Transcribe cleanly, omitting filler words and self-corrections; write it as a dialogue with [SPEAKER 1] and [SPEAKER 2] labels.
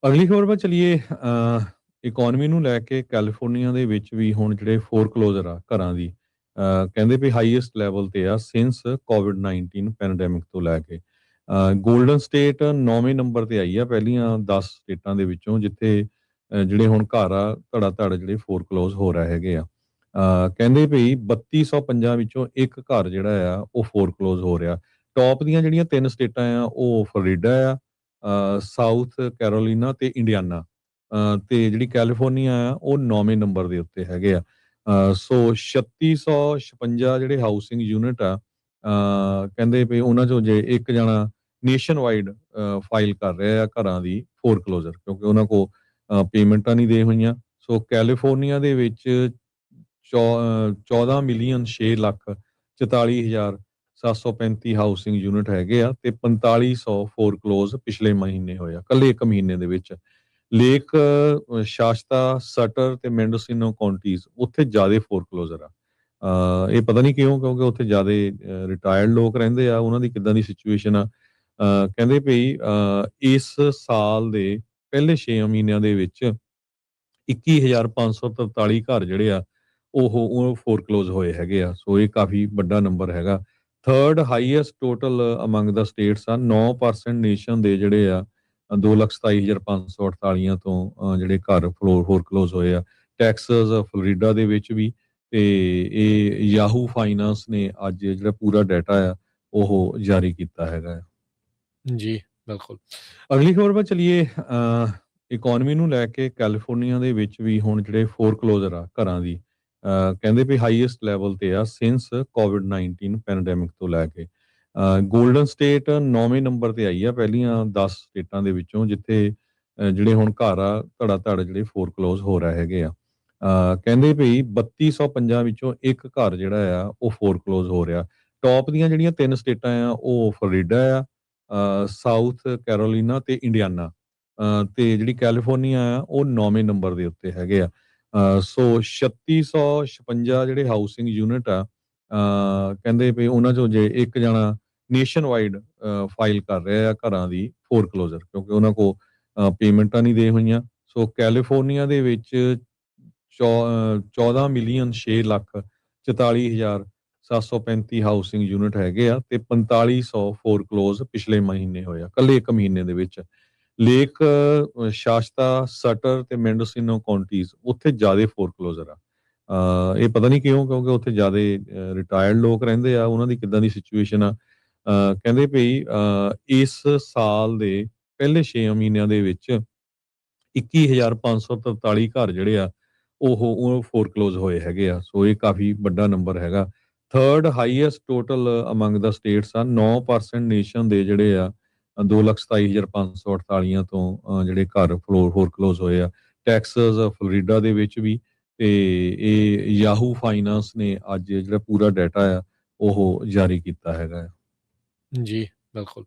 [SPEAKER 1] ਅਗਲੀ ਖਬਰ ਵੱਲ ਚਲੀਏ। ਇਕੋਨਮੀ ਨੂੰ ਲੈ ਕੇ ਕੈਲੀਫੋਰਨੀਆ ਦੇ ਵਿੱਚ ਵੀ ਹੁਣ ਜਿਹੜੇ ਫੋਰਕਲੋਜ਼ਰ ਆ ਘਰਾਂ ਦੀ, ਕਹਿੰਦੇ ਵੀ ਹਾਈਐਸਟ ਲੈਵਲ ਤੇ ਆ ਸਿੰਸ ਕੋਵਿਡ-19 ਪੈਂਡੈਮਿਕ ਤੋਂ ਲੈ ਕੇ। ਗੋਲਡਨ ਸਟੇਟ 9ਵੇਂ ਨੰਬਰ ਤੇ ਆਈ ਆ ਪਹਿਲੀਆਂ 10 ਸਟੇਟਾਂ ਦੇ ਵਿੱਚੋਂ, ਜਿੱਥੇ ਜਿਹੜੇ ਹੁਣ ਘਰ ਆ ਧੜਾ ਧੜ ਜਿਹੜੇ ਫੋਰਕਲੋਜ਼ ਹੋ ਰਹੇ ਹੈਗੇ ਆ। ਕਹਿੰਦੇ ਵੀ 3250 ਵਿੱਚੋਂ ਇੱਕ ਘਰ ਜਿਹੜਾ ਆ ਉਹ ਫੋਰਕਲੋਜ਼ ਹੋ ਰਿਹਾ। ਟੌਪ ਦੀਆਂ ਜਿਹੜੀਆਂ 3 ਸਟੇਟਾਂ ਆ ਉਹ ਫਲੋਰੀਡਾ ਆ, ਸਾਊਥ ਕੈਰੋਲੀਨਾ ਤੇ ਇੰਡੀਆਨਾ, ਤੇ ਜਿਹੜੀ ਕੈਲੀਫੋਰਨੀਆ ਆ ਉਹ 9ਵੇਂ ਨੰਬਰ ਦੇ ਉੱਤੇ ਹੈਗੇ ਆ। ਸੋ 3656 ਜਿਹੜੇ ਹਾਊਸਿੰਗ ਯੂਨਿਟ ਆ, ਕਹਿੰਦੇ ਵੀ ਉਹਨਾਂ ਚੋਂ ਜੇ ਇੱਕ ਜਣਾ ਨੇਸ਼ਨ ਵਾਈਡ ਫਾਈਲ ਕਰ ਰਿਹਾ ਆ ਘਰਾਂ ਦੀ ਫੋਰਕਲੋਜ਼ਰ, ਕਿਉਂਕਿ ਉਹਨਾਂ ਕੋ ਪੇਮੈਂਟਾਂ ਨਹੀਂ ਦੇ ਹੋਈਆਂ। ਸੋ ਕੈਲੀਫੋਰਨੀਆ ਦੇ ਵਿੱਚ 14 ਮਿਲੀਅਨ 6 ਲੱਖ 44,735 ਹਾਊਸਿੰਗ ਯੂਨਿਟ ਹੈਗੇ ਆ, ਤੇ 4500 ਫੋਰਕਲੋਜ਼ ਪਿਛਲੇ ਮਹੀਨੇ ਹੋਏ ਆ, ਕੱਲੇ ਇੱਕ ਮਹੀਨੇ ਦੇ ਵਿੱਚ। ਲੇਕ ਸ਼ਾਸਤਾ, ਸਟਰ ਤੇ ਮੈਂਡੋਸਿਨੋ ਕਾਉਂਟੀਜ਼ ਉੱਥੇ ਜ਼ਿਆਦਾ ਫੋਰਕਲੋਜ਼ਰ ਆ। ਇਹ ਪਤਾ ਨਹੀਂ ਕਿਉਂ, ਕਿਉਂਕਿ ਉੱਥੇ ਜ਼ਿਆਦਾ ਰਿਟਾਇਰਡ ਲੋਕ ਰਹਿੰਦੇ ਆ, ਉਹਨਾਂ ਦੀ ਕਿੱਦਾਂ ਦੀ ਸਿਚੁਏਸ਼ਨ ਆ। ਕਹਿੰਦੇ ਭਈ ਇਸ ਸਾਲ ਦੇ ਪਹਿਲੇ 6 ਮਹੀਨਿਆਂ ਦੇ ਵਿੱਚ 21,543 ਘਰ ਜਿਹੜੇ ਆ ਉਹ ਫੋਰਕਲੋਜ਼ ਹੋਏ ਹੈਗੇ ਆ। ਸੋ ਇਹ ਕਾਫੀ ਵੱਡਾ ਨੰਬਰ ਹੈਗਾ। ਥਰਡ ਹਾਈਐਸਟ ਟੋਟਲ ਅਮੰਗ ਦਾ ਸਟੇਟਸ ਆ। 9% ਨੇਸ਼ਨ ਦੇ ਜਿਹੜੇ ਆ 2,27,548 ਤੋਂ ਜਿਹੜੇ ਘਰ ਫੋਰਕਲੋਜ਼ ਹੋਏ ਆ। ਟੈਕਸਸ, ਫਲੋਰੀਡਾ ਦੇ ਵਿੱਚ ਵੀ। ਤੇ ਇਹ ਯਾਹੂ ਫਾਈਨਾਂਸ ਨੇ ਅੱਜ ਜਿਹੜਾ ਪੂਰਾ ਡਾਟਾ ਆ ਉਹ ਜਾਰੀ ਕੀਤਾ ਹੈਗਾ।
[SPEAKER 2] ਜੀ, ਬਿਲਕੁਲ।
[SPEAKER 1] ਅਗਲੀ ਖਬਰ ਵੱਲ ਚਲੀਏ। ਇਕੋਨਮੀ ਨੂੰ ਲੈ ਕੇ ਕੈਲੀਫੋਰਨੀਆ ਦੇ ਵਿੱਚ ਵੀ ਹੁਣ ਜਿਹੜੇ ਫੋਰਕਲੋਜ਼ਰ ਆ ਘਰਾਂ ਦੀ, ਕਹਿੰਦੇ ਵੀ ਹਾਈਐਸਟ ਲੈਵਲ ਤੇ ਆ ਸਿੰਸ ਕੋਵਿਡ-19 ਪੈਂਡੈਮਿਕ ਤੋਂ ਲੈ ਕੇ। ਗੋਲਡਨ ਸਟੇਟ 9ਵੇਂ ਨੰਬਰ ਤੇ ਆਈ ਆ ਪਹਿਲੀਆਂ 10 ਸਟੇਟਾਂ ਦੇ ਵਿੱਚੋਂ, ਜਿੱਥੇ ਜਿਹੜੇ ਹੁਣ ਘਰ ਆ ਧੜਾ ਧੜ ਜਿਹੜੇ ਫੋਰਕਲੋਜ਼ ਹੋ ਰਹੇ ਹੈਗੇ ਆ। ਕਹਿੰਦੇ ਭਈ 3250 ਵਿੱਚੋਂ ਇੱਕ ਘਰ ਜਿਹੜਾ ਆ ਉਹ ਫੋਰਕਲੋਜ਼ ਹੋ ਰਿਹਾ। ਟੌਪ ਦੀਆਂ ਜਿਹੜੀਆਂ 3 ਸਟੇਟਾਂ ਆ ਉਹ ਫਲੋਰੀਡਾ ਆ, ਸਾਊਥ ਕੈਰੋਲੀਨਾ ਤੇ ਇੰਡੀਆਨਾ, ਤੇ ਜਿਹੜੀ ਕੈਲੀਫੋਰਨੀਆ ਆ ਉਹ 9ਵੇਂ ਨੰਬਰ ਦੇ ਉੱਤੇ ਹੈਗੇ ਆ। ਸੋ 3656 ਜਿਹੜੇ ਹਾਊਸਿੰਗ ਯੂਨਿਟ ਆ, ਕਹਿੰਦੇ ਵੀ ਉਹਨਾਂ ਚੋਂ ਜੇ ਇੱਕ ਜਣਾ ਨੇਸ਼ਨ ਵਾਈਡ ਫਾਈਲ ਕਰ ਰਿਹਾ ਆ ਘਰਾਂ ਦੀ ਫੋਰਕਲੋਜ਼ਰ, ਕਿਉਂਕਿ ਉਹਨਾਂ ਕੋ ਪੇਮੈਂਟਾਂ ਨਹੀਂ ਦੇ ਹੋਈਆਂ। ਸੋ ਕੈਲੀਫੋਰਨੀਆ ਦੇ ਵਿੱਚ 14 ਮਿਲੀਅਨ 6 ਲੱਖ 44,735 ਹਾਊਸਿੰਗ ਯੂਨਿਟ ਹੈਗੇ ਆ, ਤੇ 4500 ਫੋਰਕਲੋਜ਼ ਪਿਛਲੇ ਮਹੀਨੇ ਹੋਏ ਆ, ਕੱਲੇ ਇੱਕ ਮਹੀਨੇ ਦੇ ਵਿੱਚ। ਲੇਕ ਸ਼ਾਸਤਾ, ਸਟਰ ਤੇ ਮੈਂਡੋਸਿਨੋ ਕਾਉਂਟੀਜ਼ ਉੱਥੇ ਜ਼ਿਆਦਾ ਫੋਰਕਲੋਜ਼ਰ ਆ। ਇਹ ਪਤਾ ਨਹੀਂ ਕਿਉਂ, ਕਿਉਂਕਿ ਉੱਥੇ ਜ਼ਿਆਦਾ ਰਿਟਾਇਰਡ ਲੋਕ ਰਹਿੰਦੇ ਆ, ਉਹਨਾਂ ਦੀ ਕਿੱਦਾਂ ਦੀ ਸਿਚੁਏਸ਼ਨ ਆ। ਕਹਿੰਦੇ ਭਈ ਇਸ ਸਾਲ ਦੇ ਪਹਿਲੇ 6 ਮਹੀਨਿਆਂ ਦੇ ਵਿੱਚ 21,543 ਘਰ ਜਿਹੜੇ ਆ ਉਹ ਫੋਰਕਲੋਜ਼ ਹੋਏ ਹੈਗੇ ਆ। ਸੋ ਇਹ ਕਾਫੀ ਵੱਡਾ ਨੰਬਰ ਹੈਗਾ। ਥਰਡ ਹਾਈਐਸਟ ਟੋਟਲ ਅਮੰਗ ਦਾ ਸਟੇਟਸ ਆ। 9% ਨੇਸ਼ਨ ਦੇ ਜਿਹੜੇ ਆ 2,27,548 ਤੋਂ ਜਿਹੜੇ ਘਰ ਫੋਰਕਲੋਜ਼ ਹੋਏ ਆ। ਟੈਕਸਸ, ਫਲੋਰੀਡਾ ਦੇ ਵਿੱਚ ਵੀ। ਤੇ ਇਹ ਯਾਹੂ ਫਾਈਨਾਂਸ ਨੇ ਅੱਜ ਜਿਹੜਾ ਪੂਰਾ ਡਾਟਾ ਆ ਉਹ ਜਾਰੀ ਕੀਤਾ ਹੈਗਾ।
[SPEAKER 2] ਜੀ, ਬਿਲਕੁਲ।